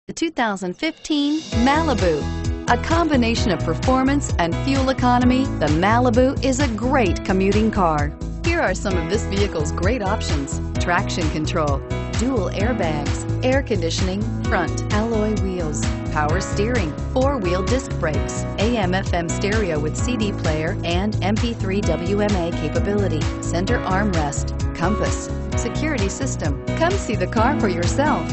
The 2015 Malibu. A combination of performance and fuel economy, the Malibu is a great commuting car. Here are some of this vehicle's great options: traction control, dual airbags, air conditioning, front alloy wheels, power steering, four-wheel disc brakes, AM/FM stereo with CD player and MP3 WMA capability, center armrest, compass, security system. Come see the car for yourself.